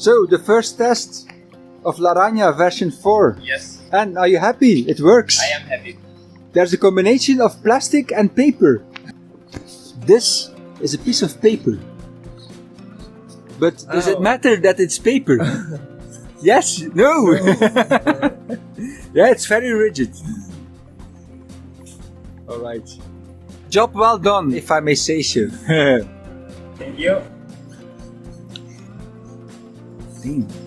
So, the first test of Ragna version 4. Yes, And are you happy? It works. I am happy. There's a combination of plastic and paper. This is a piece of paper. But does it matter that it's paper? Yes? No? Yeah, it's very rigid. Alright. Job well done, if I may say so. Thank you. Damn.